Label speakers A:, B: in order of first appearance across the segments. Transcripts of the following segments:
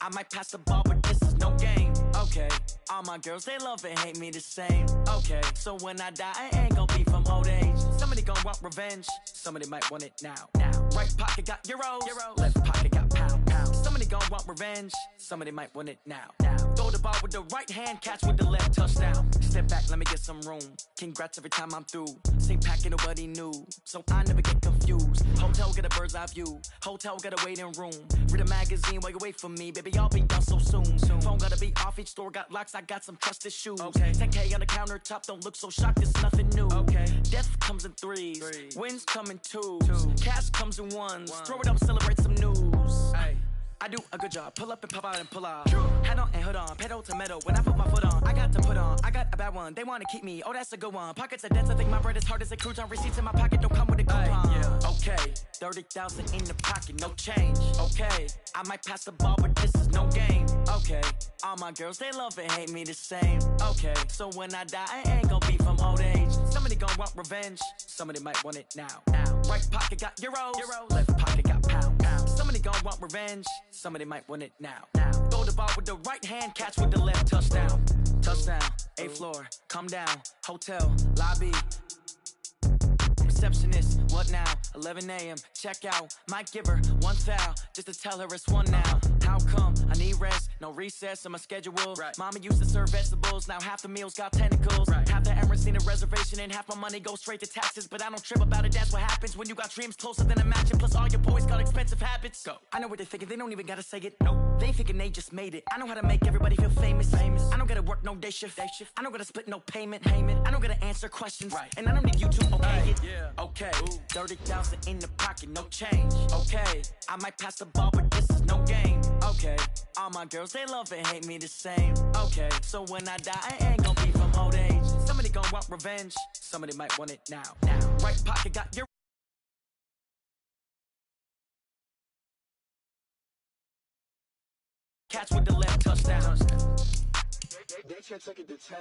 A: I might pass the ball, but this is no game. Okay, all my girls, they love and hate me the same. Okay, so when I die, I ain't gon' be from old age. Somebody gon' want revenge, somebody might want it now. Right pocket got euros, left pocket got pound. Somebody gon' want revenge, somebody might want it now. Throw the ball with the right hand, catch with the left, touchdown. Step back, let me get some room. Congrats every time I'm through. Same packet, nobody knew, so I never get confused. Hotel get a bird's eye view, hotel got a waiting room. Read a magazine while you wait for me, baby, I'll be done so soon. Phone gotta be off, each store got locks, I got some trusted shoes. 10K on the countertop, don't look so shocked, it's nothing new. Death comes in threes, wins come in twos, cash comes in ones. Throw it up, celebrate some news. I do a good job, pull up and pop out and pull out. Head on and hood on, pedal to metal. When I put my foot on, I got to put on. I got a bad one, they wanna keep me, oh that's a good one. Pockets are dense, I think my bread is hard as a crouton. Receipts in my pocket don't come with a coupon. Okay, 30,000 in the pocket, no change. Okay, I might pass the ball, but this is no game. Okay, all my girls, they love and hate me the same. Okay, so when I die, I ain't gon' be from old age. Somebody gon' want revenge, somebody might want it now. Right pocket got euros, left pocket got pound. Somebody gon' want revenge, somebody might want it now. Throw the ball with the right hand, catch with the left, touchdown. Touchdown, 8th floor, come down, hotel, lobby. Receptionist, what now? 11 a.m. check out. Might give her one foul just to tell her it's one now. How come? I need rest, no recess in my schedule. Mama used to serve vegetables, now half the meals got tentacles. Half the errands need a reservation and half my money goes straight to taxes. But I don't trip about it, that's what happens when you got dreams closer than a mansion. Plus all your boys got expensive habits. Go. I know what they're thinking, they don't even gotta say it. No, they thinking they just made it. I know how to make everybody feel famous. I don't gotta work no day shift. I don't gotta split no payment. I don't gotta answer questions. And I don't need you to okay it. Okay, 30,000 in the pocket, no change. Okay, I might pass the ball, but this is no game. Okay, all my girls, they love and hate me the same. Okay, so when I die, I ain't gon' be from old age. Somebody gon' want revenge, somebody might want it now. Right pocket got your catch with the left, touchdown.
B: They can't take it to 10.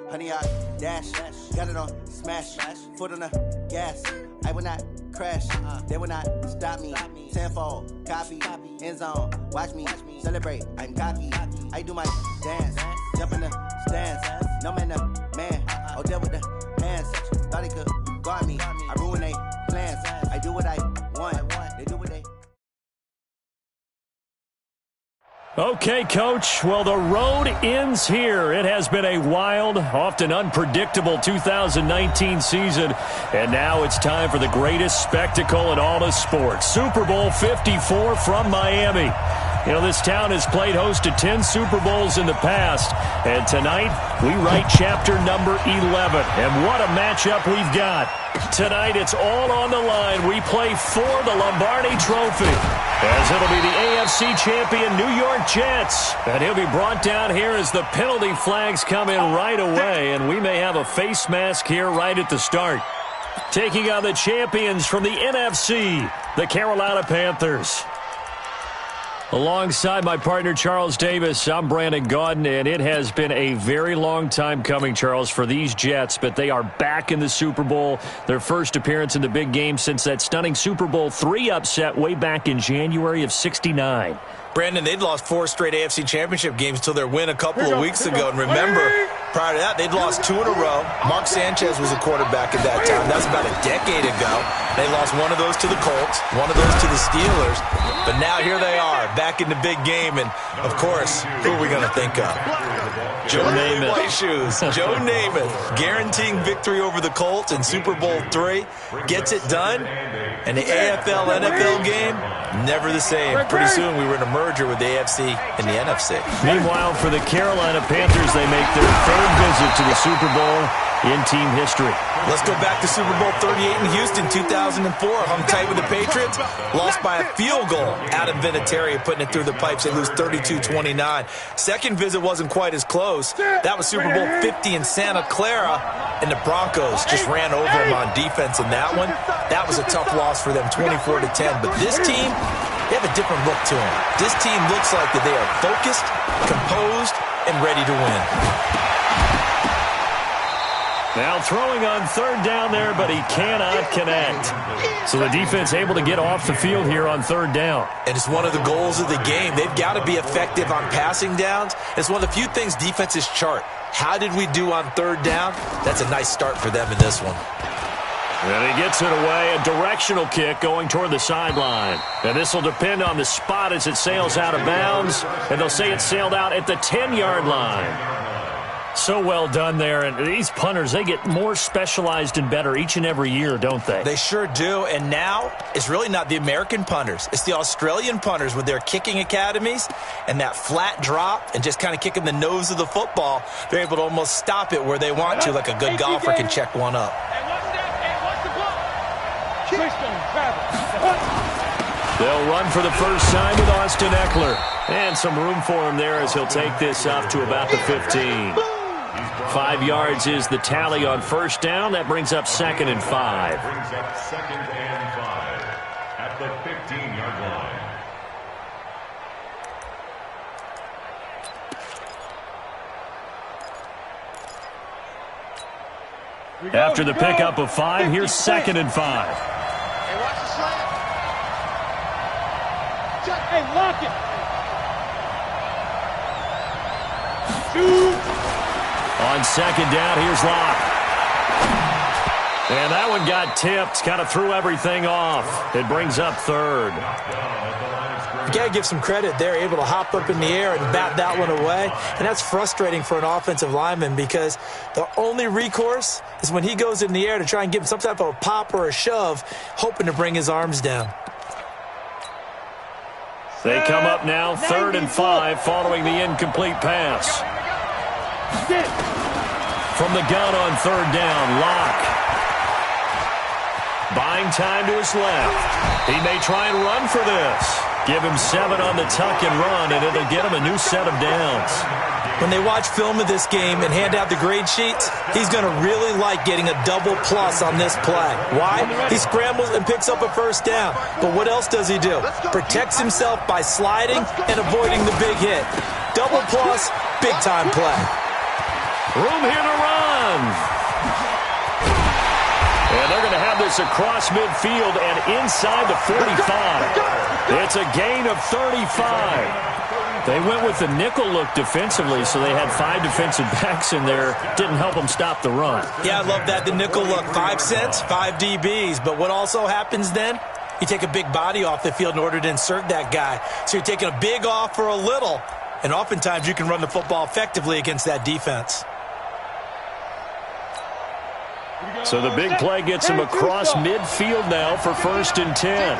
C: Honey, I dash, got it on smash, foot on the gas. I will not crash, they will not stop me. Tenfold, copy, end zone, watch me celebrate. I'm cocky, I do my dance, jump in the stands. No man, the man, oh deal with the hands. Thought he could guard me, I ruin they plans. I do what I want, they do what they.
D: Okay, Coach. Well, the road ends here. It has been a wild, often unpredictable 2019 season. And now it's time for the greatest spectacle in all of sports. Super Bowl 54 from Miami. You know, this town has played host to 10 Super Bowls in the past. And tonight, we write chapter number 11. And what a matchup we've got. Tonight, it's all on the line. We play for the Lombardi Trophy, as it'll be the AFC champion New York Jets. And he'll be brought down here as the penalty flags come in right away. And we may have a face mask here right at the start. Taking on the champions from the NFC, the Carolina Panthers. Alongside my partner, Charles Davis, I'm Brandon Gaudin, and it has been a very long time coming, Charles, for these Jets, but they are back in the Super Bowl, their first appearance in the big game since that stunning Super Bowl III upset way back in January of '69.
E: Brandon, they'd lost 4 straight AFC Championship games until their win a couple of weeks ago. And remember, prior to that, they'd lost 2 in a row. Mark Sanchez was a quarterback at that time. That's about a decade ago. They lost one of those to the Colts, one of those to the Steelers. But now here they are, back in the big game. And, of course, who are we going to think of?
D: Joe Namath.
E: White shoes. Joe Namath guaranteeing victory over the Colts in Super Bowl III. Gets it done. And the AFL-NFL game, never the same. Pretty soon we were in a merger with the AFC and the NFC.
D: Meanwhile, for the Carolina Panthers, they make their third visit to the Super Bowl in team history.
E: Let's go back to Super Bowl 38 in Houston, 2004. Hung tight with the Patriots. Lost by a field goal. Adam Vinatieri putting it through the pipes. They lose 32-29. Second visit wasn't quite as close. That was Super Bowl 50 in Santa Clara. And the Broncos just ran over them on defense in that one. That was a tough loss for them, 24-10. But this team, they have a different look to them. This team looks like that they are focused, composed, and ready to win.
D: Now throwing on third down there, but he cannot connect. So the defense able to get off the field here on third down.
E: And it's one of the goals of the game. They've got to be effective on passing downs. It's one of the few things defenses chart. How did we do on third down? That's a nice start for them in this one.
D: And he gets it away, a directional kick going toward the sideline. And this will depend on the spot as it sails out of bounds. And they'll say it sailed out at the 10-yard line. So well done there. And these punters, they get more specialized and better each and every year, don't they?
E: They sure do. And now it's really not the American punters. It's the Australian punters with their kicking academies and that flat drop and just kind of kicking the nose of the football. They're able to almost stop it where they want to, like a good golfer can check one up.
D: They'll run for the first time with Austin Eckler. And some room for him there as he'll take this up to about the 15. 5 yards is the tally on first down. That brings up 2nd and 5.
F: Brings up 2nd and 5 at the 15-yard line.
D: After the pickup of 5, here's 2nd and 5.
B: Hey, watch the slant. Hey, lock it. Shoot.
D: On 2nd down, here's Locke. And that one got tipped, kind of threw everything off. It brings up 3rd.
E: You got to give some credit. They're able to hop up in the air and bat that one away. And that's frustrating for an offensive lineman because the only recourse is when he goes in the air to try and give him some type of a pop or a shove, hoping to bring his arms down.
D: They come up now 3rd and 5 following the incomplete pass. From the gun on 3rd down, Locke. Buying time to his left. He may try and run for this. Give him 7 on the tuck and run, and it'll get him a new set of downs.
E: When they watch film of this game and hand out the grade sheets, he's going to really like getting a double plus on this play. Why? He scrambles and picks up a first down. But what else does he do? Protects himself by sliding and avoiding the big hit. Double plus, big-time play.
D: Room here to run. And they're going to have this across midfield and inside the 45. It's a gain of 35. They went with the nickel look defensively, so they had 5 defensive backs in there. Didn't help them stop the run.
E: Yeah, I love that, the nickel look. 5 cents, 5 DBs. But what also happens then? You take a big body off the field in order to insert that guy. So you're taking a big off for a little. And oftentimes you can run the football effectively against that defense.
D: So the big play gets him across midfield now for 1st and 10.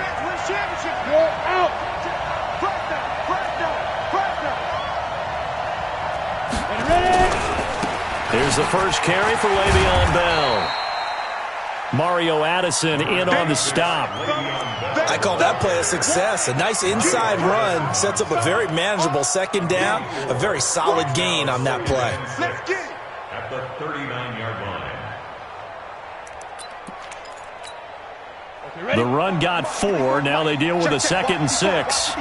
D: Here's the first carry for Le'Veon Bell. Mario Addison in on the stop.
E: I call that play a success. A nice inside run sets up a very manageable 2nd down. A very solid gain on that play.
F: At the 39-yard line.
D: The run got 4. Now they deal with a 2nd and 6.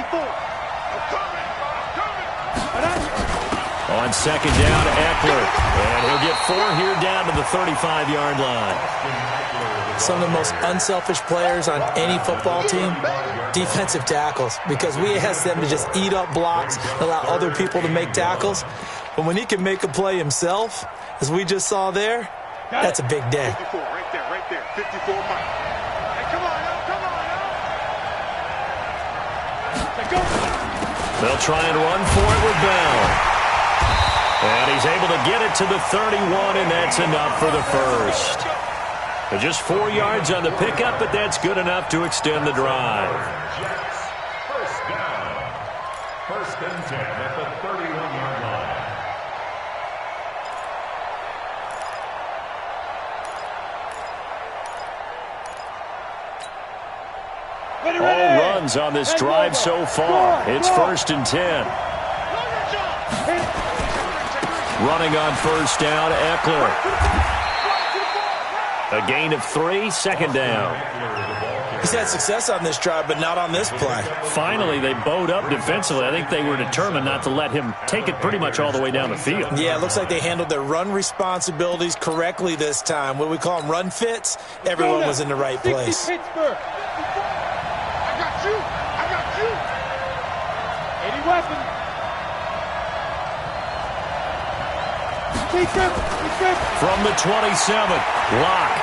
D: On 2nd down, Eckler. And he'll get 4 here down to the 35-yard line.
E: Some of the most unselfish players on any football team, defensive tackles, because we ask them to just eat up blocks and allow other people to make tackles. But when he can make a play himself, as we just saw there, that's a big day.
B: 54, right there, 54 Mike. Hey, come on,
D: They'll try and run for it with Bell. And he's able to get it to the 31, and that's enough for the first. Just 4 yards on the pickup, but that's good enough to extend the drive.
F: 10 at the 31-yard line.
D: All runs on this drive so far. It's 1st and 10. Running on 1st down, Eckler. A gain of 3, 2nd down.
E: He's had success on this drive, but not on this play.
D: Finally, they bowed up defensively. I think they were determined not to let him take it pretty much all the way down the field.
E: Yeah, it looks like they handled their run responsibilities correctly this time. What we call them run fits, everyone was in the right place.
B: I got you. Any weapon.
D: From the 27, Locke.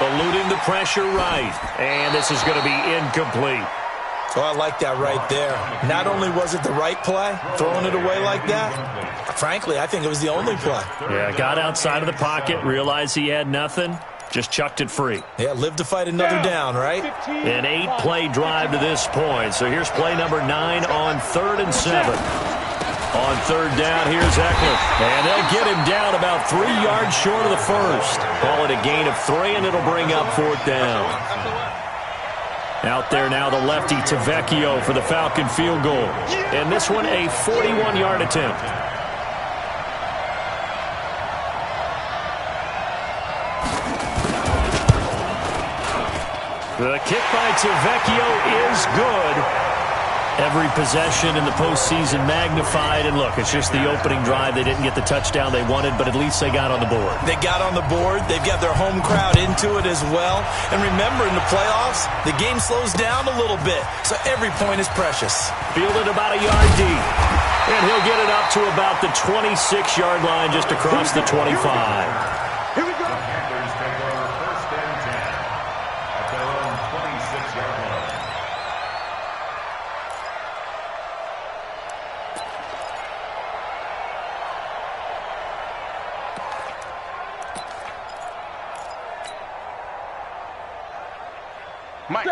D: Eluding the pressure right. And this is going to be incomplete.
E: Oh, I like that right there. Not only was it the right play, throwing it away like that, frankly, I think it was the only play.
D: Yeah, got outside of the pocket, realized he had nothing, just chucked it free.
E: Yeah, live to fight another down, right?
D: An 8-play drive to this point. So here's play number 9 on 3rd and 7. On 3rd down, here's Eckler. And they'll get him down about 3 yards short of the first. Call it a gain of 3, and it'll bring up 4th down. Out there now, the lefty Tavecchio for the Falcon field goal. And this one, a 41-yard attempt. The kick by Tavecchio is good. Every possession in the postseason magnified. And look, it's just the opening drive. They didn't get the touchdown they wanted, but at least they got on the board.
E: They got on the board. They've got their home crowd into it as well. And remember, in the playoffs, the game slows down a little bit, so every point is precious.
D: Fielded about a yard deep. And he'll get it up to about the 26-yard line, just across the 25.
B: Here we go.
F: The Panthers take over 1st and 10 at their own 26-yard line.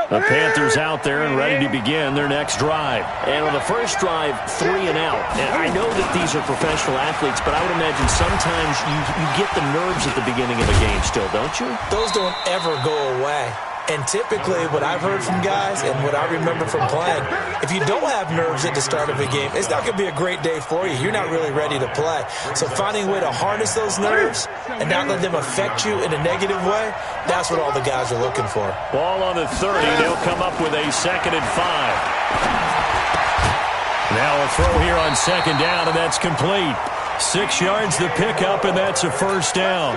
D: The Panthers out there and ready to begin their next drive. And on the first drive, 3 and out. And I know that these are professional athletes, but I would imagine sometimes you get the nerves at the beginning of a game still, don't you?
E: Those don't ever go away. And typically, what I've heard from guys and what I remember from playing, if you don't have nerves at the start of a game, it's not going to be a great day for you. You're not really ready to play. So finding a way to harness those nerves and not let them affect you in a negative way, that's what all the guys are looking for.
D: Ball on the 30. They'll come up with a 2nd and 5. Now a throw here on 2nd down, and that's complete. 6 yards the pickup, and that's a 1st down.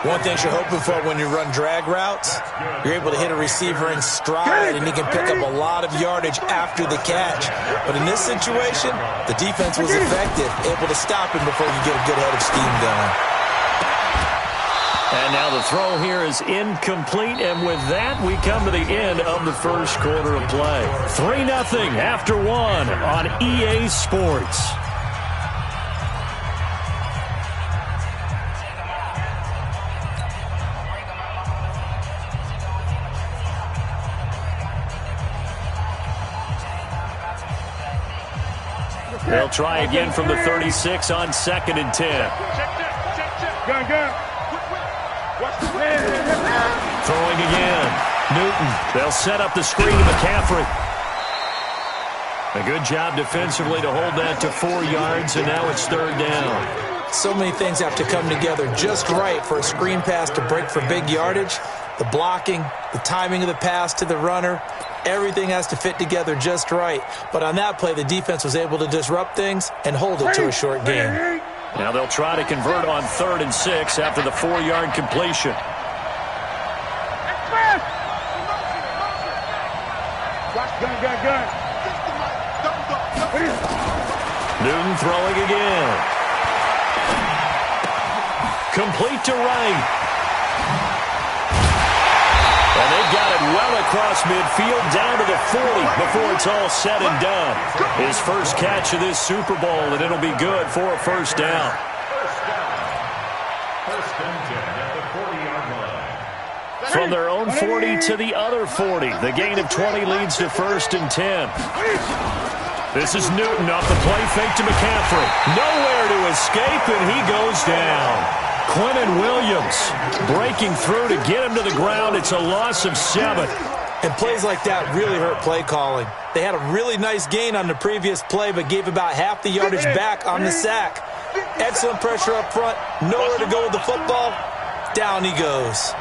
E: One thing you're hoping for when you run drag routes, you're able to hit a receiver in stride, and he can pick up a lot of yardage after the catch. But in this situation, the defense was effective, able to stop him before you get a good head of steam going.
D: And now the throw here is incomplete, and with that, we come to the end of the first quarter of play. 3-0 after 1 on EA Sports. They'll try again from the 36 on 2nd and 10.
B: Gun.
D: Throwing again. Newton. They'll set up the screen to McCaffrey. A good job defensively to hold that to 4 yards, and now it's 3rd down.
E: So many things have to come together just right for a screen pass to break for big yardage. The blocking, the timing of the pass to the runner, everything has to fit together just right. But on that play, the defense was able to disrupt things and hold it to a short game.
D: Now they'll try to convert on 3rd and 6 after the 4-yard completion.
B: Gun.
D: Newton throwing again. Complete to right. And they've got it well across midfield, down to the 40 before it's all said and done. His first catch of this Super Bowl, and it'll be good for a 1st down.
F: 1st and 10 at the 40-yard line.
D: From their own 40 to the other 40. The gain of 20 leads to 1st and 10. This is Newton off the play fake to McCaffrey. Nowhere to escape, and he goes down. Quentin Williams breaking through to get him to the ground. It's a loss of 7.
E: And plays like that really hurt play calling. They had a really nice gain on the previous play, but gave about half the yardage back on the sack. Excellent pressure up front. Nowhere to go with the football. Down he goes.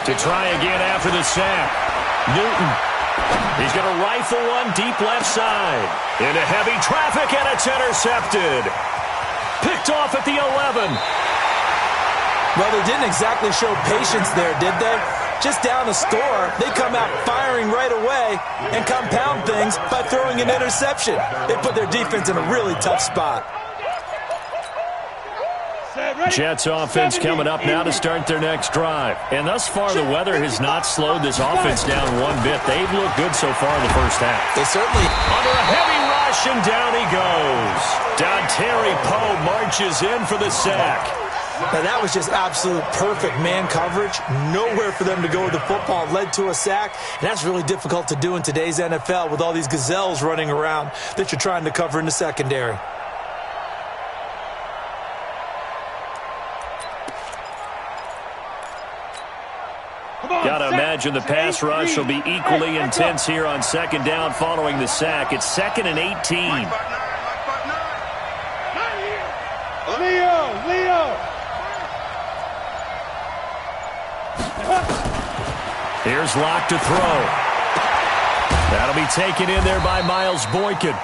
D: To try again after the sack. Newton. He's going to rifle one deep left side. Into heavy traffic, and it's intercepted. Picked off at the 11.
E: Well, they didn't exactly show patience there, did they? Just down a score, they come out firing right away and compound things by throwing an interception. They put their defense in a really tough spot.
D: Jets offense coming up now to start their next drive. And thus far, the weather has not slowed this offense down one bit. They've looked good so far in the first half.
E: They certainly...
D: Under a heavy rush, and down he goes. Dontari Poe marches in for the sack.
E: Now, that was just absolute perfect man coverage. Nowhere for them to go with the football. Led to a sack. And that's really difficult to do in today's NFL with all these gazelles running around that you're trying to cover in the secondary.
D: Got to imagine the pass rush will be equally intense here on second down following the sack. It's 2nd and 18.
B: Leo!
D: Here's Locke to throw. That'll be taken in there by Miles Boykin.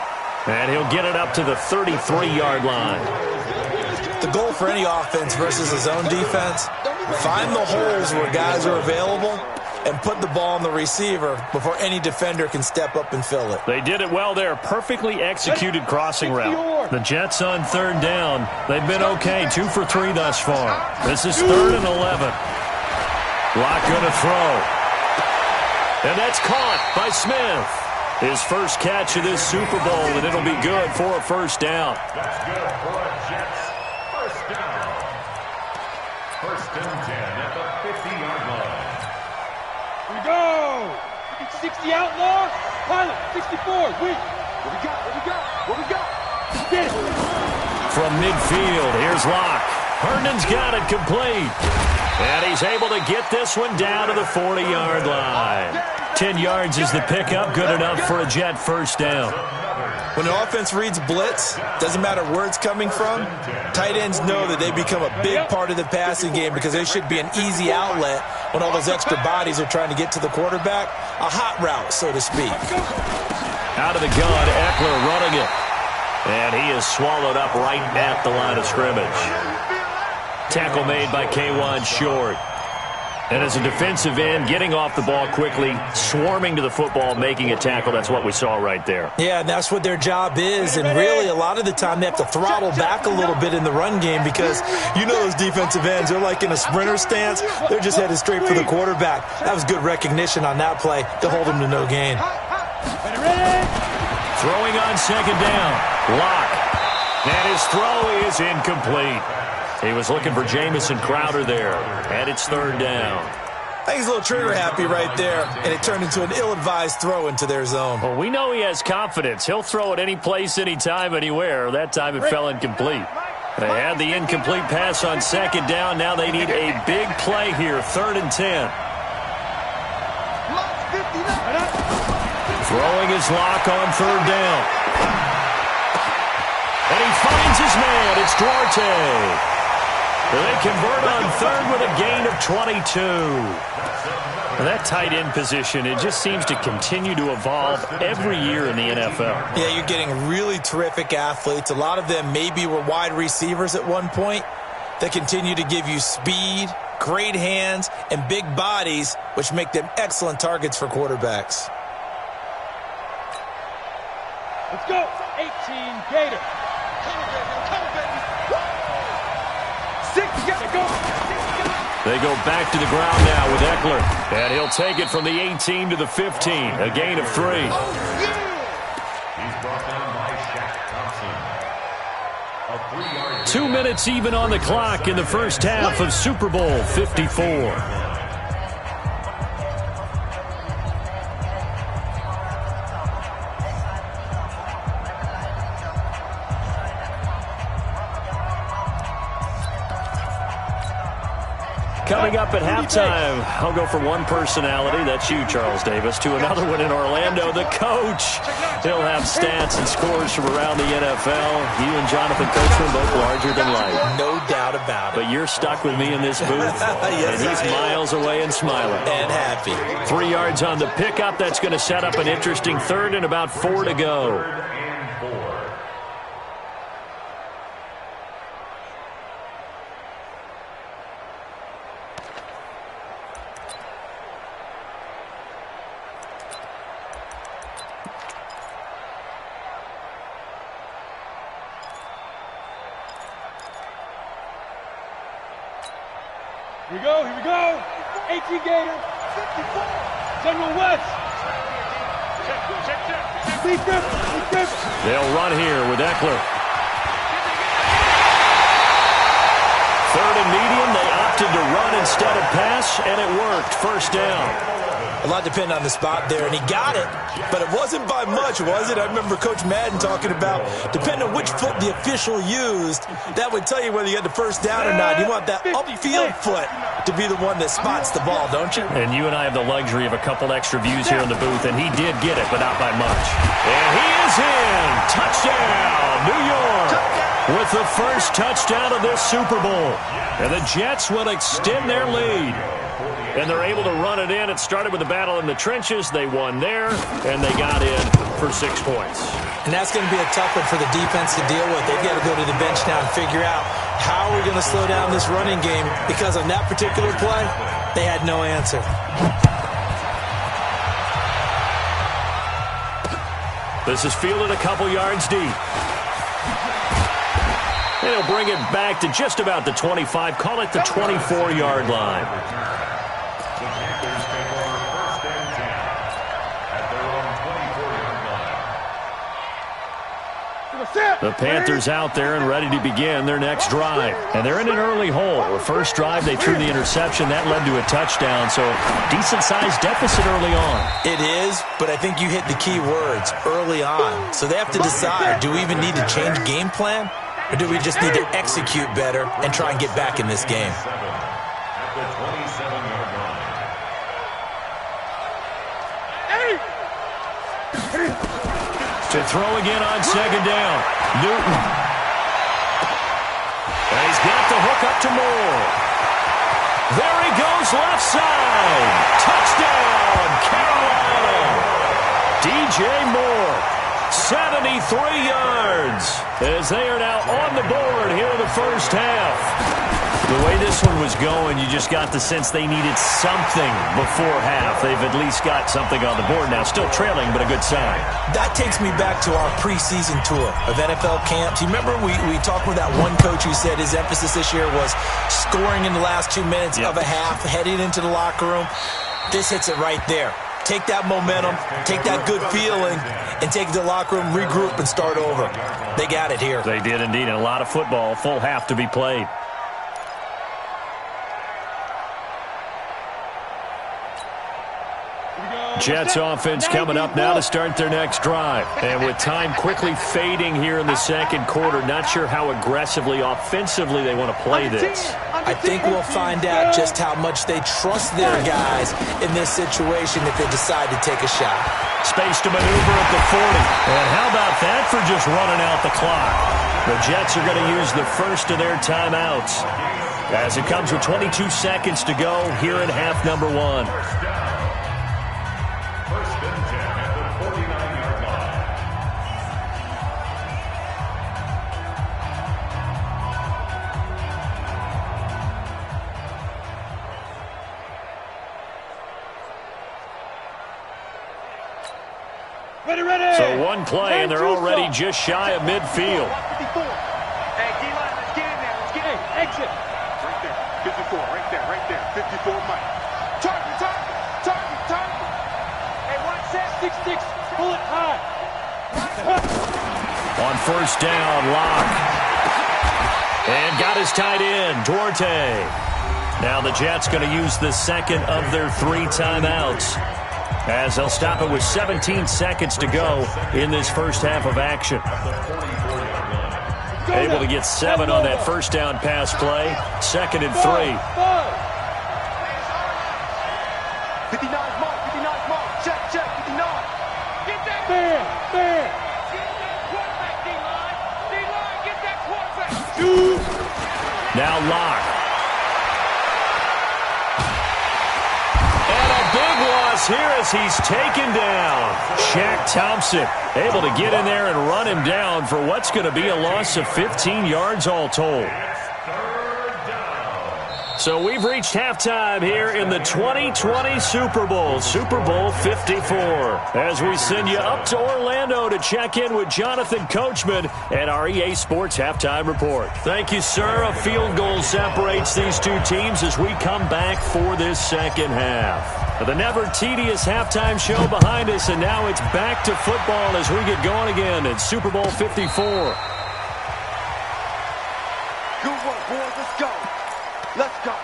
D: And he'll get it up to the 33-yard line.
E: The goal for any offense versus his own defense, find the holes where guys are available and put the ball on the receiver before any defender can step up and fill it.
D: They did it well there. Perfectly executed crossing route. The Jets on third down. They've been okay. 2 for 3 thus far. This is 3rd and 11. Locke going to throw. And that's caught by Smith. His first catch of this Super Bowl, and it'll be good for a first down.
F: That's good for a Jets first down. 1st and 10 at the 50-yard line.
B: Here we go! 60 outlaw. Pilot, 64. Wait. What we got? Get it.
D: From midfield, here's Locke. Herndon's got it complete. And he's able to get this one down to the 40-yard line. 10 yards is the pickup, good enough for a Jet first down.
E: When the offense reads blitz, doesn't matter where it's coming from, tight ends know that they become a big part of the passing game because they should be an easy outlet when all those extra bodies are trying to get to the quarterback. A hot route, so to speak.
D: Out of the gun, Eckler running it. And he is swallowed up right at the line of scrimmage. Tackle made by K'Wan Short. And as a defensive end, getting off the ball quickly, swarming to the football, making a tackle, that's what we saw right there.
E: Yeah, and that's what their job is. And really, a lot of the time, they have to throttle back a little bit in the run game because you know those defensive ends, they're like in a sprinter stance. They're just headed straight for the quarterback. That was good recognition on that play to hold him to no gain.
D: Throwing on second down. Locke. And his throw is incomplete. He was looking for Jamison Crowder there, and it's 3rd down.
E: I think he's a little trigger happy right there, and it turned into an ill-advised throw into their zone.
D: Well, we know he has confidence. He'll throw it any place, anytime, anywhere. That time it fell incomplete. They had the incomplete pass on second down. Now they need a big play here, 3rd and 10. Throwing his Locke on 3rd down. And he finds his man. It's Duarte. They convert on 3rd with a gain of 22. And that tight end position, it just seems to continue to evolve every year in the NFL.
E: Yeah, you're getting really terrific athletes. A lot of them maybe were wide receivers at one point. They continue to give you speed, great hands, and big bodies, which make them excellent targets for quarterbacks.
B: Let's go. 18 Gator.
D: They go back to the ground now with Eckler. And he'll take it from the 18 to the 15. A gain of 3.
F: He's brought down by Shaq Thompson. A 3-yard
D: 2 minutes even on the clock in the first half of Super Bowl 54. Coming up at halftime, I'll go from one personality, that's you, Charles Davis, to another one in Orlando, the coach. He'll have stats and scores from around the NFL. You and Jonathan Coachman both larger than life.
E: No doubt about it.
D: But you're stuck with me in this booth,
E: yes,
D: and he's miles away and smiling.
E: And happy.
D: 3 yards on the pickup. That's going to set up an interesting third and about 4 to go.
B: Here we go. 18 Gator. 54. General West. Check.
D: They'll run here with Eckler. Third and medium. They opted to run instead of pass, and it worked. First down.
E: A lot depended on the spot there, and he got it, but it wasn't by much, was it? I remember Coach Madden talking about, depending on which foot the official used, that would tell you whether you had the first down or not. You want that upfield foot to be the one that spots the ball, don't you?
D: And you and I have the luxury of a couple extra views here in the booth, and he did get it, but not by much. And he is in. Touchdown, New York, with the first touchdown of this Super Bowl. And the Jets will extend their lead. And they're able to run it in. It started with a battle in the trenches. They won there, and they got in for 6 points.
E: And that's going to be a tough one for the defense to deal with. They've got to go to the bench now and figure out how we're going to slow down this running game, because on that particular play, they had no answer.
D: This is fielded a couple yards deep. And he'll bring it back to just about the 25. Call it the 24-yard line. The Panthers out there and ready to begin their next drive. And they're in an early hole. The first drive, they threw the interception. That led to a touchdown, so decent-sized deficit early on.
E: It is, but I think you hit the key words, early on. So they have to decide, do we even need to change game plan? Or do we just need to execute better and try and get back in this game?
F: At the 27-yard line.
D: To throw again on second down. Newton. And he's got the hook up to Moore. There he goes left side. Touchdown, Carolina. DJ Moore, 73 yards, as they are now on the board here in the first half. The way this one was going, you just got the sense they needed something before half. They've at least got something on the board now. Still trailing, but a good sign.
E: That takes me back to our preseason tour of NFL camps. You remember we talked with that one coach who said his emphasis this year was scoring in the last 2 minutes of a half, heading into the locker room. This hits it right there. Take that momentum, take that good feeling, and take it to the locker room, regroup, and start over. They got it here.
D: They did indeed, and a lot of football, full half to be played. Jets offense coming up now to start their next drive. And with time quickly fading here in the second quarter, not sure how aggressively, offensively they want to play this.
E: I think we'll find out just how much they trust their guys in this situation if they decide to take a shot.
D: Space to maneuver at the 40. And how about that for just running out the clock? The Jets are going to use the first of their timeouts as it comes with 22 seconds to go here in half number 1. So one play, and they're already just shy of midfield.
B: Hey, D-line, let's get in there. Let's get in. Exit. Right there. 54, right there. 54, Mike. Target. Hey, watch that. 6-6. Pull it high.
D: On first down, Locke. And got his tight end, Duarte. Now the Jets going to use the second of their 3 timeouts, as they'll stop it with 17 seconds to go in this first half of action. Able to get 7 on that first down pass play. 2nd and 3. Now Locke. And a big loss here as he's taken down. Shaq Thompson able to get in there and run him down for what's going to be a loss of 15 yards all told. So we've reached halftime here in the 2020 Super Bowl, Super Bowl 54. As we send you up to Orlando to check in with Jonathan Coachman and our EA Sports Halftime Report. Thank you, sir. A field goal separates these two teams as we come back for this second half. The never-tedious halftime show behind us, and now it's back to football as we get going again in Super Bowl 54.
B: Good work, boys. Let's go. Let's go.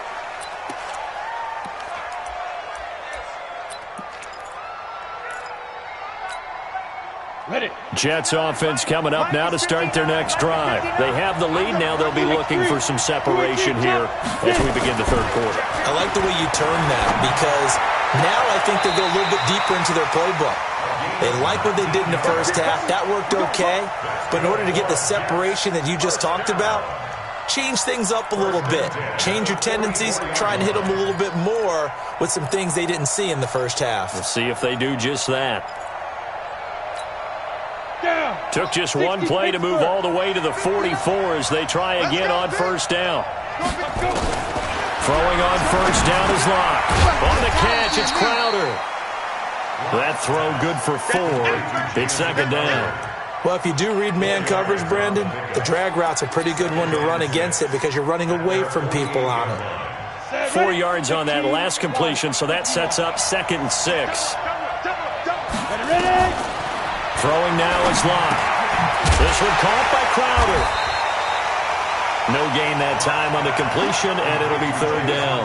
F: Ready.
D: Jets offense coming up now to start their next drive. They have the lead. Now they'll be looking for some separation here as we begin the third quarter.
E: I like the way you turn that because now I think they go a little bit deeper into their playbook. They like what they did in the first half. That worked okay. But in order to get the separation that you just talked about, change things up a little bit. Change your tendencies. Try and hit them a little bit more with some things they didn't see in the first half.
D: We'll see if they do just that. Took just one play to move all the way to the 44 as they try again on first down. Throwing on first down is Locke. On the catch, it's Crowder. That throw good for 4. It's second down.
E: Well, if you do read man coverage, Brandon, the drag route's a pretty good one to run against it because you're running away from people on it.
D: 4 yards on that last completion, so that sets up 2nd and 6. Throwing now is Locke. This one caught by Crowder. No gain that time on the completion, and it'll be third down.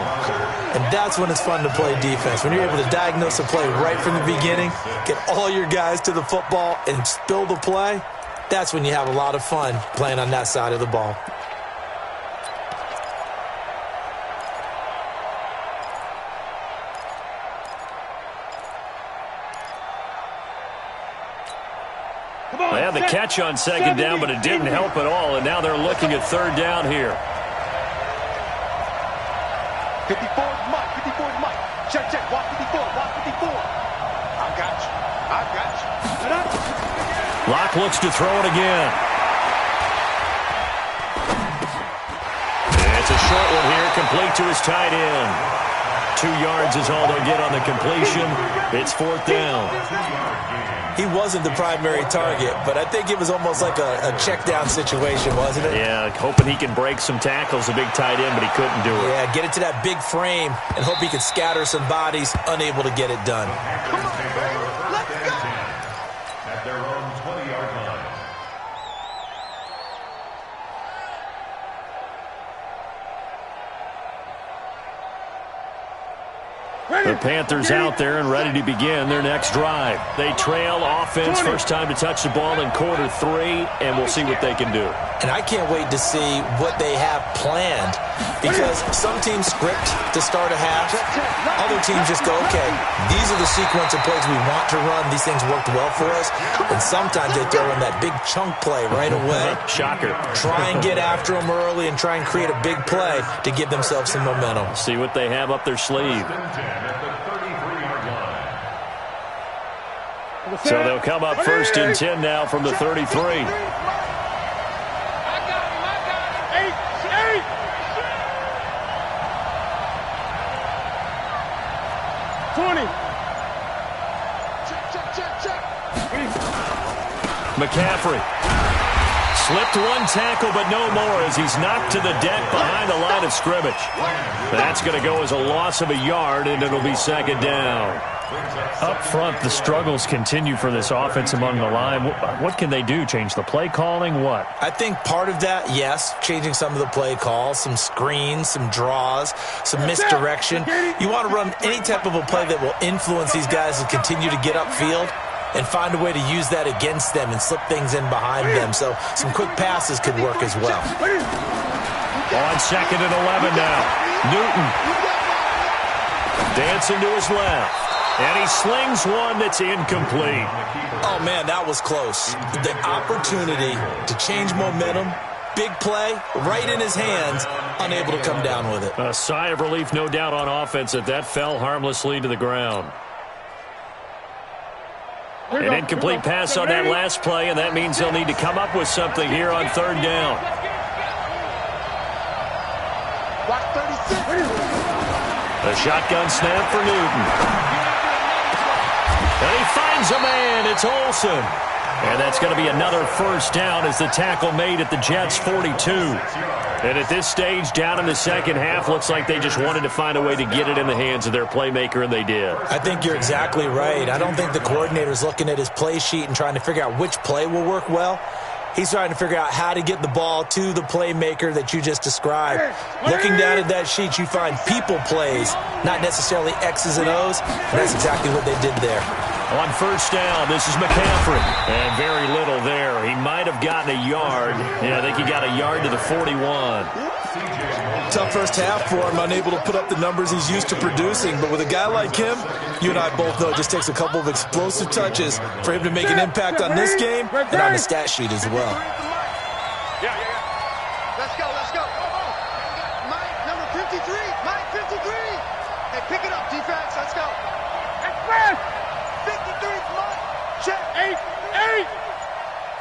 E: And that's when it's fun to play defense. When you're able to diagnose a play right from the beginning, get all your guys to the football, and spill the play, that's when you have a lot of fun playing on that side of the ball.
D: They had the catch on second down, but it didn't help at all, and now they're looking at third down here.
B: 54's Mike. 54's Mike. Check. Walk 54. Walk 54. I got you.
D: Locke looks to throw it again. And it's a short one here, complete to his tight end. 2 yards is all they'll get on the completion. It's fourth down.
E: He wasn't the primary target, but I think it was almost like a check down situation, wasn't it?
D: Yeah, hoping he can break some tackles, a big tight end, but he couldn't do it.
E: Yeah, get it to that big frame and hope he can scatter some bodies, unable to get it done.
F: At their own 20-yard line.
D: The Panthers out there and ready to begin their next drive. They trail offense, first time to touch the ball in quarter 3, and we'll see what they can do.
E: And I can't wait to see what they have planned because some teams script to start a half. Other teams just go, okay, these are the sequence of plays we want to run. These things worked well for us. And sometimes they throw in that big chunk play right away.
D: Shocker.
E: Try and get after them early and try and create a big play to give themselves some momentum.
D: See what they have up their sleeve. So they'll come up first and 10 now from the 33.
B: I got him. 8. 20. Check.
D: McCaffrey. Slipped one tackle, but no more as he's knocked to the deck behind the line of scrimmage. That's going to go as a loss of a yard, and it'll be second down. Up front, the struggles continue for this offense among the line. What can they do? Change the play calling? What?
E: I think part of that, yes, changing some of the play calls, some screens, some draws, some misdirection. You want to run any type of a play that will influence these guys to continue to get upfield and find a way to use that against them and slip things in behind them. So some quick passes could work as well.
D: On second and 11 now. Newton dancing to his left. And he slings one that's incomplete.
E: Oh, man, that was close. The opportunity to change momentum, big play right in his hands, unable to come down with it.
D: A sigh of relief, no doubt, on offense that fell harmlessly to the ground. An incomplete pass on that last play, and that means they'll need to come up with something here on third down. A shotgun snap for Newton. And he finds a man. It's Olsen. And that's going to be another first down as the tackle made at the Jets' 42. And at this stage, down in the second half, looks like they just wanted to find a way to get it in the hands of their playmaker, and they did.
E: I think you're exactly right. I don't think the coordinator's looking at his play sheet and trying to figure out which play will work well. He's trying to figure out how to get the ball to the playmaker that you just described. Looking down at that sheet, you find people plays, not necessarily X's and O's, and that's exactly what they did there.
D: On first down, this is McCaffrey. And very little there. He might have gotten a yard. Yeah, I think he got a yard to the 41.
E: Tough first half for him, unable to put up the numbers he's used to producing. But with a guy like him, you and I both know it just takes a couple of explosive touches for him to make an impact on this game and on the stat sheet as well.
B: Yeah. Let's go. Mike, number 53. Mike, 53. Hey, pick it up, defense. Let's go. Express. 53 is Mike. Check. 8.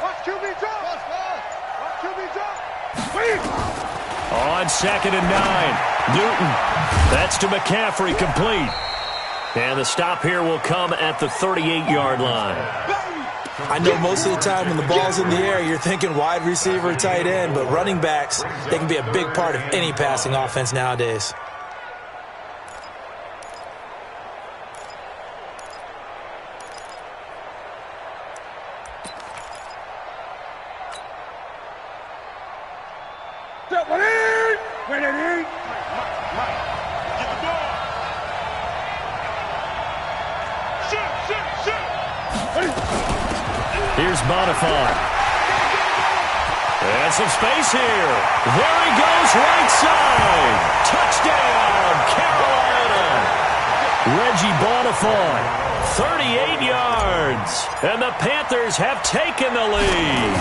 B: Watch QB drop. Watch QB drop. Wait.
D: On 2nd and 9, Newton. That's to McCaffrey, complete. And the stop here will come at the 38-yard line.
E: I know most of the time when the ball's in the air, you're thinking wide receiver, tight end, but running backs, they can be a big part of any passing offense nowadays.
D: Here's Bonifant. And some space here. There he goes, right side. Touchdown, Carolina. Reggie Bonifant, 38 yards. And the Panthers have taken the lead.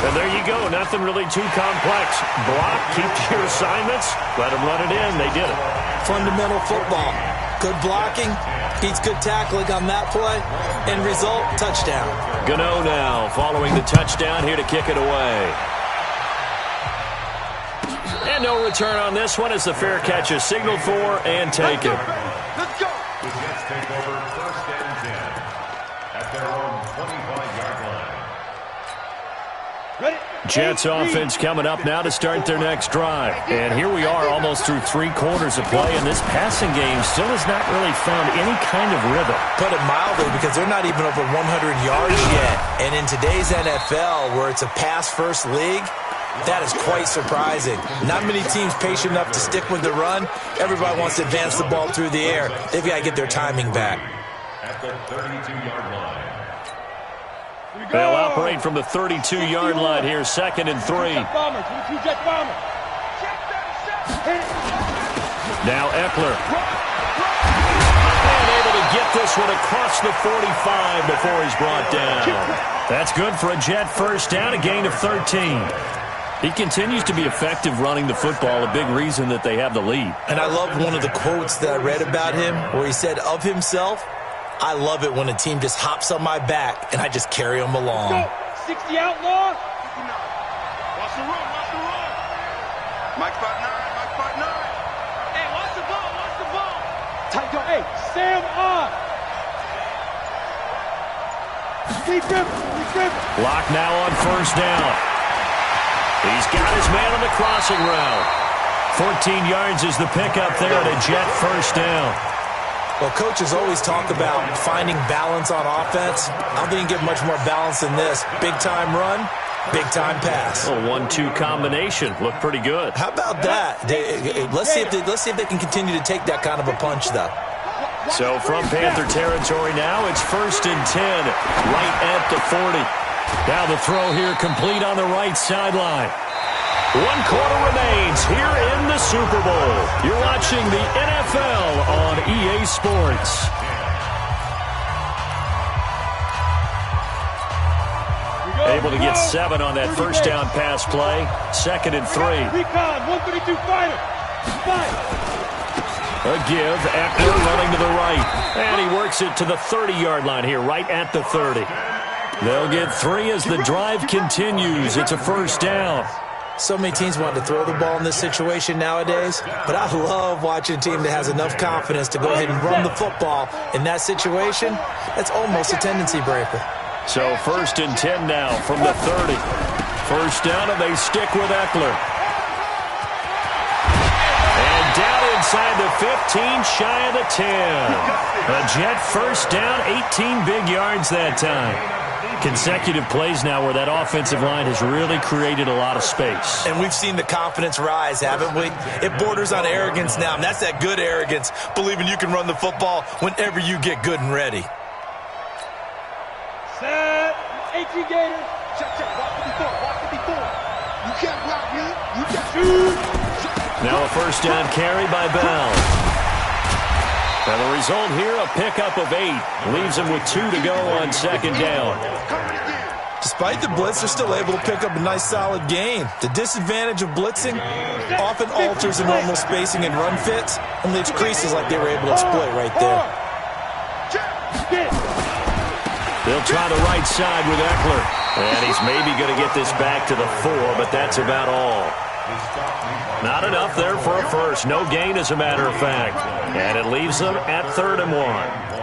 D: And there you go. Nothing really too complex. Block, keep to your assignments, let them run it in. They did it.
E: Fundamental football. Good blocking, beats good tackling on that play. End result, touchdown.
D: Gano now following the touchdown here to kick it away. And no return on this one as the fair catch is signaled for and taken.
B: Let's go.
F: The Jets take over 1st and 10 at their own 25-yard line.
D: Jets offense coming up now to start their next drive. And here we are almost through 3 quarters of play, and this passing game still has not really found any kind of rhythm.
E: Put it mildly, because they're not even over 100 yards yet. And in today's NFL, where it's a pass-first league, that is quite surprising. Not many teams patient enough to stick with the run. Everybody wants to advance the ball through the air. They've got to get their timing back.
F: At the 32-yard line.
D: They'll operate from the 32-yard line here, 2nd and 3. Now Eckler. And able to get this one across the 45 before he's brought down. That's good for a Jet first down, a gain of 13. He continues to be effective running the football, a big reason that they have the lead.
E: And I love one of the quotes that I read about him where he said of himself, I love it when a team just hops on my back and I just carry them along.
B: 60 outlaw. Watch the run. Mike spot 9. Hey, watch the ball. Tight go. Hey, Sam on. Keep him.
D: Lock now on first down. He's got his man on the crossing route. 14 yards is the pickup there at a Jet first down.
E: Well, coaches always talk about finding balance on offense. I don't think you can get much more balance than this. Big-time run, big-time pass.
D: A 1-2 combination. Looked pretty good.
E: How about that? Let's see if they can continue to take that kind of a punch, though.
D: So from Panther territory now, it's 1st and 10, right at the 40. Now the throw here complete on the right sideline. 1 quarter remains here in the Super Bowl. You're watching the NFL on EA Sports. A Able to get 7 on that first down pass play. 2nd and 3.
B: Recon, 132 fighter.
D: A give. Eckler running to the right. And he works it to the 30-yard line here, right at the 30. They'll get 3 as the drive continues. It's a first down.
E: So many teams want to throw the ball in this situation nowadays, but I love watching a team that has enough confidence to go ahead and run the football. In that situation, that's almost a tendency breaker.
D: So 1st and 10 now from the 30. First down, and they stick with Eckler. And down inside the 15, shy of the 10. A Jet first down, 18 big yards that time. Consecutive plays now where that offensive line has really created a lot of space.
E: And we've seen the confidence rise, haven't we? It borders on arrogance now, and that's that good arrogance, believing you can run the football whenever you get good and ready.
B: Set. 18 Gators. Check. Walk to before. You can't block me. You can shoot.
D: Now a first down carry by Bell. And the result here, a pickup of 8. Leaves him with 2 to go on 2nd down.
E: Despite the blitz, they're still able to pick up a nice, solid gain. The disadvantage of blitzing often alters the normal spacing and run fits and leaves creases like they were able to exploit right there.
D: They'll try the right side with Eckler. And he's maybe going to get this back to the 4, but that's about all. Not enough there for a first. No gain, as a matter of fact. And it leaves them at 3rd and 1.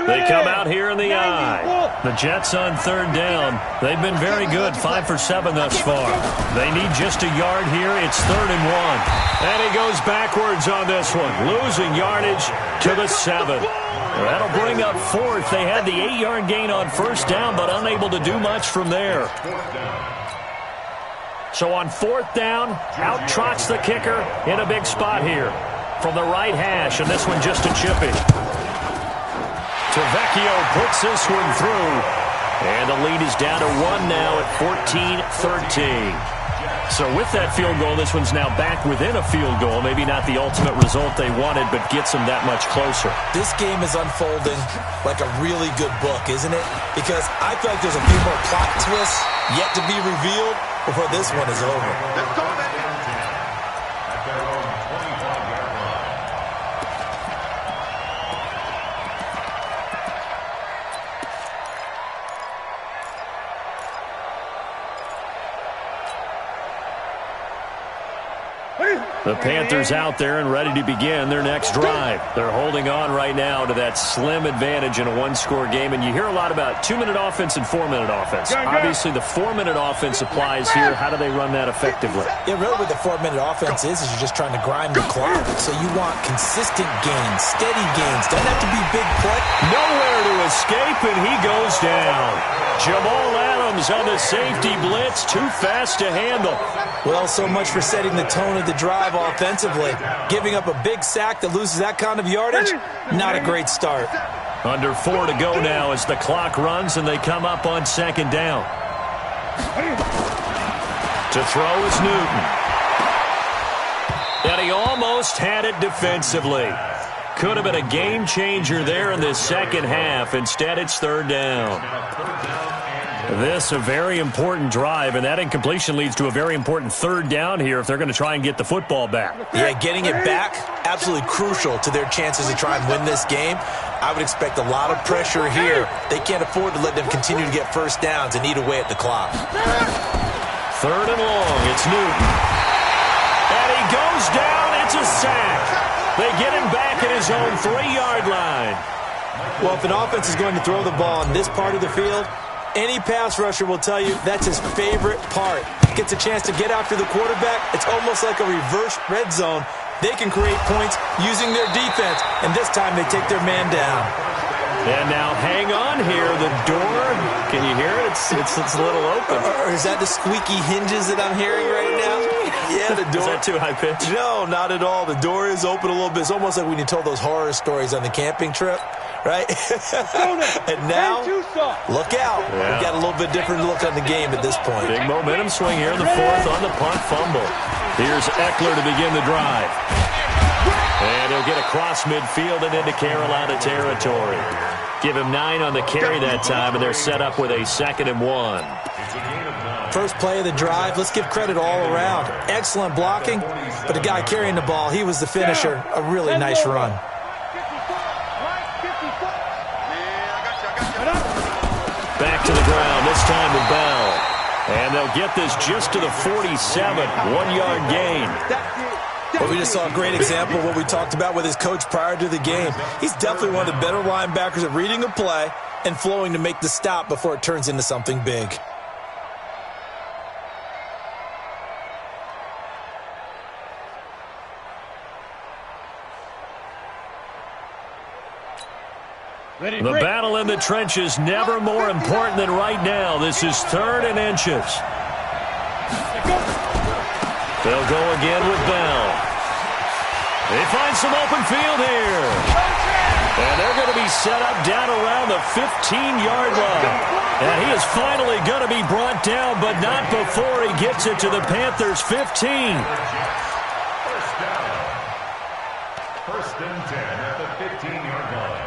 D: They come out here in the I. The Jets on 3rd down. They've been very good, 5 for 7 thus far. They need just a yard here. It's 3rd and 1. And he goes backwards on this one, losing yardage to the 7. That'll bring up 4th. They had the 8-yard gain on first down, but unable to do much from there. So on 4th down, out trots the kicker in a big spot here from the right hash, and this one just a chippy. Tavecchio puts this one through, and the lead is down to 1 now at 14-13. So with that field goal, this one's now back within a field goal. Maybe not the ultimate result they wanted, but gets them that much closer.
E: This game is unfolding like a really good book, isn't it? Because I feel like there's a few more plot twists yet to be revealed before this one is over.
B: Let's go, man.
D: The Panthers out there and ready to begin their next drive. They're holding on right now to that slim advantage in a one-score game. And you hear a lot about 2-minute offense and 4-minute offense. Obviously, the 4-minute offense applies here. How do they run that effectively?
E: Yeah, really what the 4-minute offense is you're just trying to grind the clock. So you want consistent gains, steady gains. Doesn't have to be big play.
D: Nowhere to escape, and he goes down. Jamal Adams on the safety blitz. Too fast to handle.
E: Well, so much for setting the tone of the drive offensively. Giving up a big sack that loses that kind of yardage, not a great start.
D: Under 4 to go now as the clock runs and they come up on 2nd down. To throw is Newton. And he almost had it defensively. Could have been a game changer there in the second half. Instead, it's 3rd down. This a very important drive, and that incompletion leads to a very important 3rd down here if they're going to try and get the football back.
E: Yeah, getting it back, absolutely crucial to their chances to try and win this game. I would expect a lot of pressure here. They can't afford to let them continue to get first downs and eat away at the clock.
D: 3rd and long, it's Newton. And he goes down, it's a sack. They get him back at his own 3-yard line.
E: Well, if an offense is going to throw the ball in this part of the field, any pass rusher will tell you that's his favorite part. Gets a chance to get after the quarterback. It's almost like a reverse red zone. They can create points using their defense, and this time they take their man down.
D: And now hang on here. The door, can you hear it? It's a little open.
E: Or is that the squeaky hinges that I'm hearing right now? Yeah, the door.
D: Is that too high pitched?
E: No, not at all. The door is open a little bit. It's almost like when you told those horror stories on the camping trip, right? And now, look out.
D: Yeah.
E: We've got a little bit different look on the game at this point.
D: Big momentum swing here in the 4th on the punt fumble. Here's Eckler to begin the drive. And he'll get across midfield and into Carolina territory. Give him 9 on the carry that time, and they're set up with a 2nd and 1.
E: First play of the drive, let's give credit all around. Excellent blocking, but the guy carrying the ball, he was the finisher. A really nice run.
D: Back to the ground, this time with Bell. And they'll get this just to the 47, 1-yard gain.
E: Well, we just saw a great example of what we talked about with his coach prior to the game. He's definitely one of the better linebackers at reading a play and flowing to make the stop before it turns into something big.
D: The battle in the trenches never more important than right now. This is 3rd and inches. They'll go again with Bell. They find some open field here. And they're going to be set up down around the 15-yard line. And he is finally going to be brought down, but not before he gets it to the Panthers' 15.
F: First down. 1st and 10 at the 15-yard line.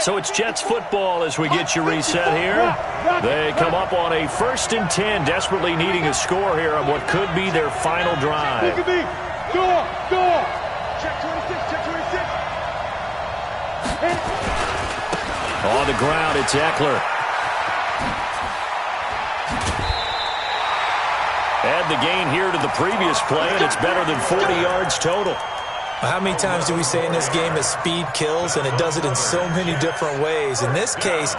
D: So it's Jets football as we get you reset here. They come up on a 1st and 10, desperately needing a score here on what could be their final drive.
B: Check 26, check 26.
D: On the ground, it's Eckler. Add the gain here to the previous play, and it's better than 40 yards total.
E: How many times do we say in this game that speed kills, and it does it in so many different ways? In this case,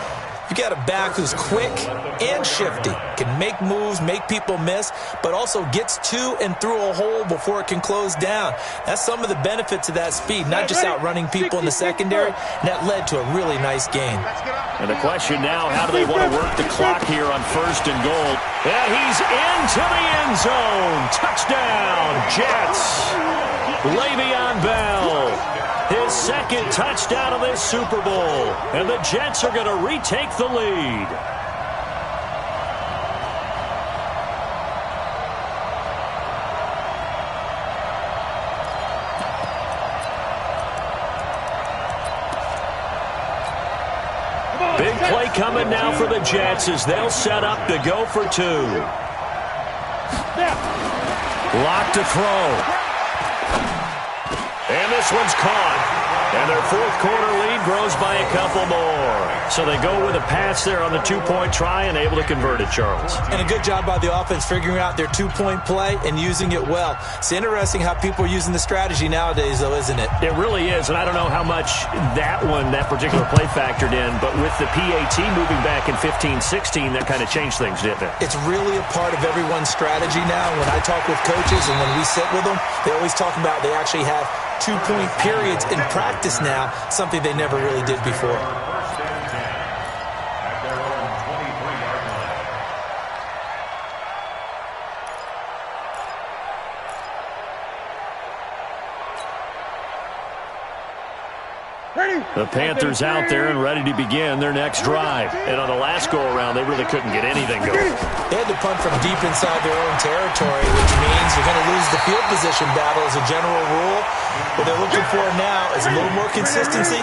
E: you got a back who's quick and shifty, can make moves, make people miss, but also gets to and through a hole before it can close down. That's some of the benefits of that speed, not just outrunning people in the secondary, and that led to a really nice gain.
D: And the question now, how do they want to work the clock here on 1st and goal? And he's into the end zone. Touchdown, Jets. Le'Veon Bell, his 2nd touchdown of this Super Bowl. And the Jets are going to retake the lead. Big play coming now for the Jets as they'll set up to go for 2. Lock to throw. And this one's caught. And their 4th quarter lead grows by a couple more. So they go with a pass there on the 2-point try and able to convert it, Charles.
E: And a good job by the offense figuring out their 2-point play and using it well. It's interesting how people are using the strategy nowadays, though, isn't it?
D: It really is, and I don't know how much that particular play factored in, but with the PAT moving back in 15-16, that kind of changed things, didn't it?
E: It's really a part of everyone's strategy now. When I talk with coaches and when we sit with them, they always talk about they actually have 2-point periods in practice now, something they never really did before.
D: The Panthers out there and ready to begin their next drive. And on the last go-around, they really couldn't get anything going.
E: They had to punt from deep inside their own territory, which means you're going to lose the field position battle as a general rule. What they're looking for now is a little more consistency,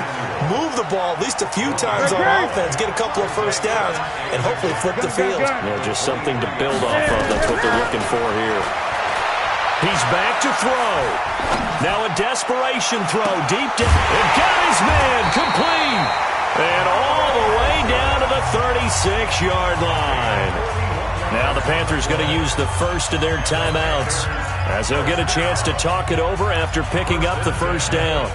E: move the ball at least a few times on offense, get a couple of first downs, and hopefully flip the field.
D: Yeah, just something to build off of. That's what they're looking for here. He's back to throw. Now a desperation throw deep down. And got his man complete. And all the way down to the 36-yard line. Now the Panthers going to use the first of their timeouts as they'll get a chance to talk it over after picking up the first down.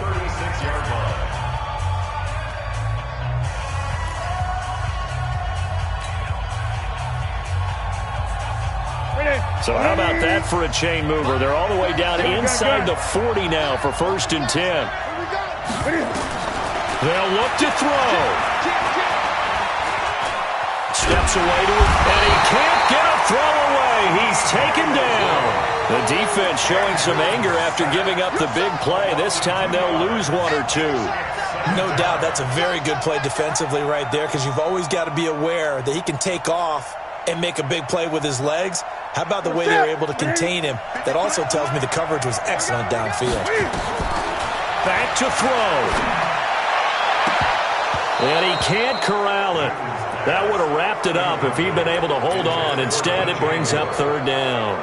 D: So how about that for a chain mover? They're all the way down inside the 40 now for 1st and 10. They'll look to throw. Steps away to it, and he can't get a throw away. He's taken down. The defense showing some anger after giving up the big play. This time they'll lose 1 or 2.
E: No doubt that's a very good play defensively right there, because you've always got to be aware that he can take off and make a big play with his legs. How about the way they were able to contain him? That also tells me the coverage was excellent downfield.
D: Back to throw. And he can't corral it. That would have wrapped it up if he'd been able to hold on. Instead, it brings up third down.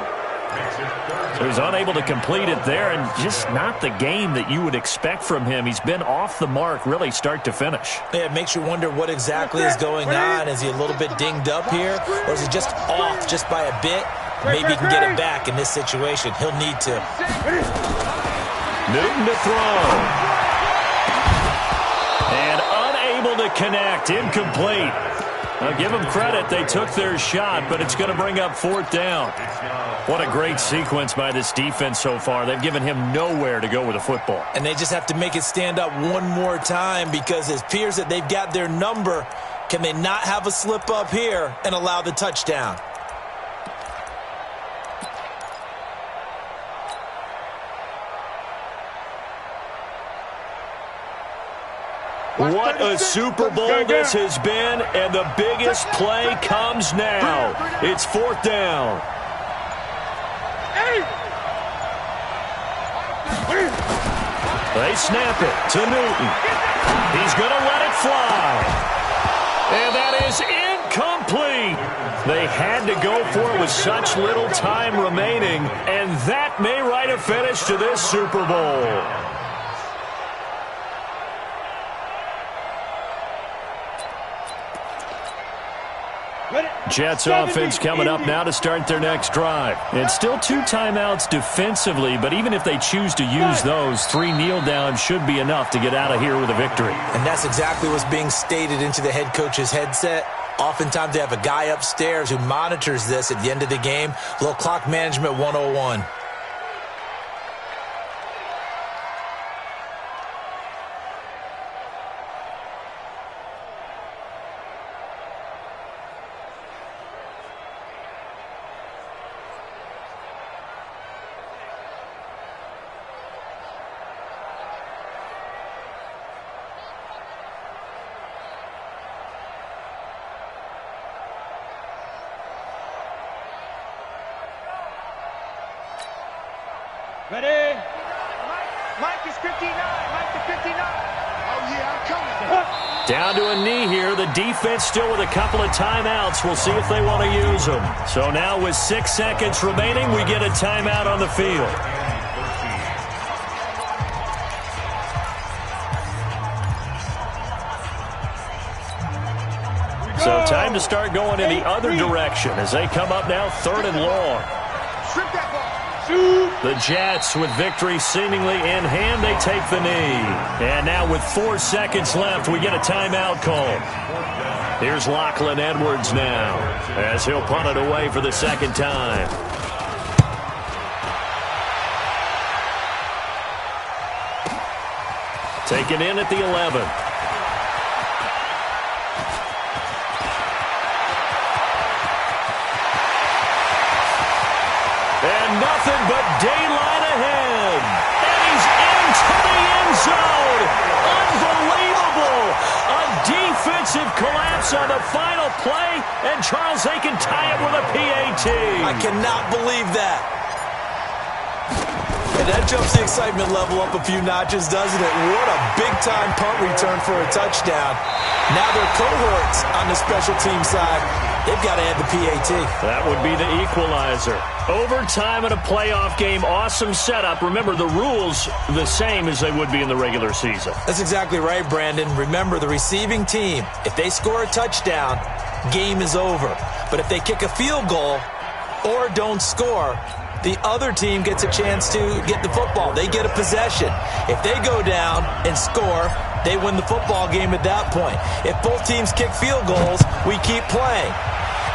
D: So he's unable to complete it there, and just not the game that you would expect from him. He's been off the mark, really, start to finish.
E: Yeah, it makes you wonder what exactly is going on. Is he a little bit dinged up here, or is he just off just by a bit? Maybe he can get it back in this situation. He'll need to.
D: Newton to throw. And unable to connect. Incomplete. Now, give them credit. They took their shot, but it's going to bring up fourth down. What a great sequence by this defense so far. They've given him nowhere to go with the football.
E: And they just have to make it stand up one more time because it appears that they've got their number. Can they not have a slip up here and allow the touchdown?
D: What a Super Bowl this has been, and the biggest play comes now. It's fourth down. They snap it to Newton. He's going to let it fly. And that is incomplete. They had to go for it with such little time remaining, and that may write a finish to this Super Bowl. Jets offense coming up now to start their next drive. And still 2 timeouts defensively, but even if they choose to use those, 3 kneel downs should be enough to get out of here with a victory.
E: And that's exactly what's being stated into the head coach's headset. Oftentimes they have a guy upstairs who monitors this at the end of the game. Little clock management 101.
B: Ready? Mike is 59. Mike is 59. Oh, yeah, I'm coming.
D: Down to a knee here. The defense still with a couple of timeouts. We'll see if they want to use them. So now with 6 seconds remaining, we get a timeout on the field. So time to start going in the other direction as they come up now 3rd and long.
B: Strip that ball.
D: The Jets with victory seemingly in hand, they take the knee. And now with 4 seconds left, we get a timeout call. Here's Lachlan Edwards now as he'll punt it away for the second time. Taken in at the 11. And nothing but daylight ahead. And he's into the end zone. Unbelievable. A defensive collapse on the final play, and Charles, they can tie it with a PAT.
E: I cannot believe that. And that jumps the excitement level up a few notches, doesn't it? What a big-time punt return for a touchdown. Now their cohorts on the special team side, they've got to add the PAT.
D: That would be the equalizer. Overtime in a playoff game, awesome setup. Remember, the rules the same as they would be in the regular season.
E: That's exactly right, Brandon. Remember, the receiving team, if they score a touchdown, game is over. But if they kick a field goal or don't score, the other team gets a chance to get the football. They get a possession. If they go down and score, they win the football game at that point. If both teams kick field goals, we keep playing.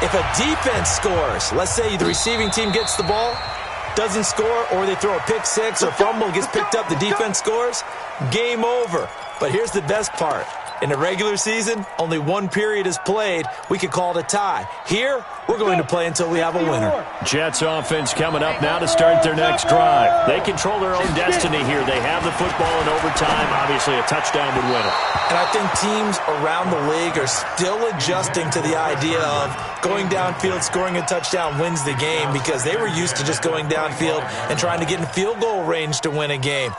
E: If a defense scores, let's say the receiving team gets the ball, doesn't score, or they throw a pick six or fumble, gets picked up, the defense scores, game over. But here's the best part. In the regular season, only one period is played. We could call it a tie. Here, we're going to play until we have a winner.
D: Jets offense coming up now to start their next drive. They control their own destiny here. They have the football in overtime. Obviously, a touchdown would win it.
E: And I think teams around the league are still adjusting to the idea of going downfield, scoring a touchdown wins the game, because they were used to just going downfield and trying to get in field goal range to win a game.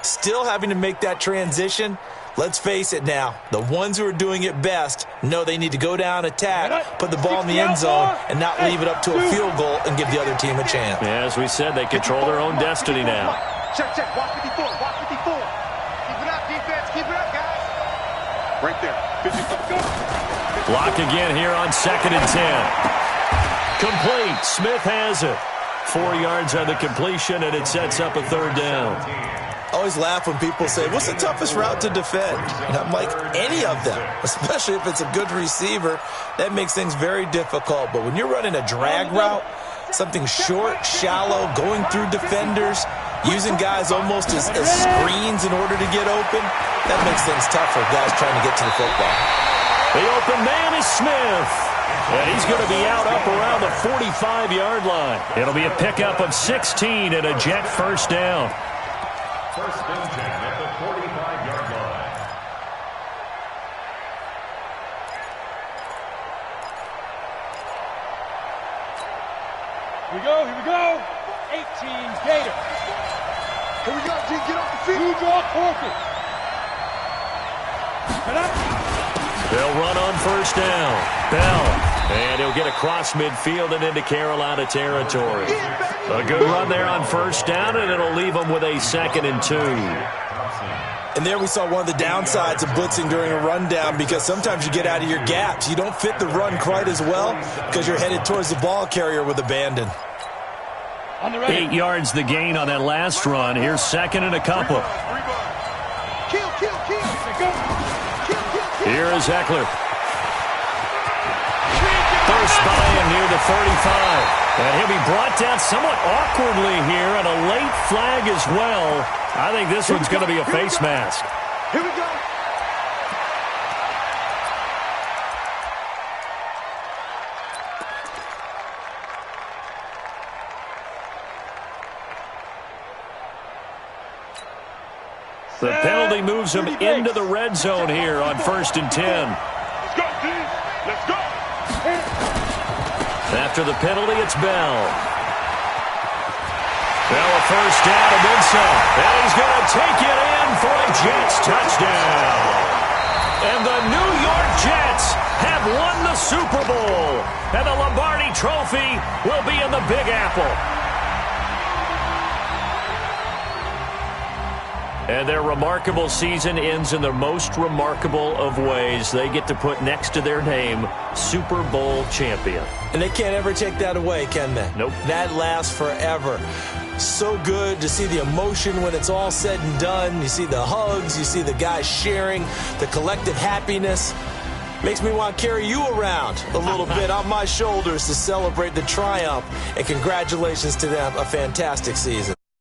E: Still having to make that transition. Let's face it now, the ones who are doing it best know they need to go down, attack, put the ball in the end zone, and not leave it up to a field goal and give the other team a chance.
D: Yeah, as we said, they control their own destiny now.
B: Check, check. Watch 54. Watch 54. Keep it up, defense. Keep it up, guys. Right there. 54.
D: Block again here on 2nd and 10. Complete. Smith has it. 4 yards on the completion, and it sets up a 3rd down.
E: I always laugh when people say, what's the toughest route to defend? And I'm like, any of them, especially if it's a good receiver. That makes things very difficult. But when you're running a drag route, something short, shallow, going through defenders, using guys almost as screens in order to get open, that makes things tough for guys trying to get to the football.
D: The open man is Smith. And he's going to be out up around the 45-yard line. It'll be a pickup of 16 and a Jet 1st down.
F: 1st and 10 at the 45-yard line.
B: Here we go, here we go. 18 Gator. Here we go, G, get off the field. You draw Corky. Get up.
D: They'll run on 1st down. Bell. And he'll get across midfield and into Carolina territory. A good run there on 1st down, and it'll leave them with a 2nd and 2.
E: And there we saw one of the downsides of blitzing during a rundown, because sometimes you get out of your gaps. You don't fit the run quite as well because you're headed towards the ball carrier with abandon.
D: 8 yards the gain on that last run. Here's 2nd and a couple.
B: Kill.
D: Here is Eckler. First by him near the 35. And he'll be brought down somewhat awkwardly here, and a late flag as well. I think this one's going to be a face mask.
B: Here we go.
D: The penalty moves him into the red zone here on 1st and 10.
B: Let's go, D. Let's go.
D: After the penalty, it's Bell. Bell a 1st down and then some. And he's going to take it in for a Jets touchdown. And the New York Jets have won the Super Bowl. And the Lombardi Trophy will be in the Big Apple. And their remarkable season ends in the most remarkable of ways. They get to put next to their name, Super Bowl champion.
E: And they can't ever take that away, can they?
D: Nope.
E: That lasts forever. So good to see the emotion when it's all said and done. You see the hugs, you see the guys sharing, the collective happiness. Makes me want to carry you around a little bit on my shoulders to celebrate the triumph. And congratulations to them, a fantastic season.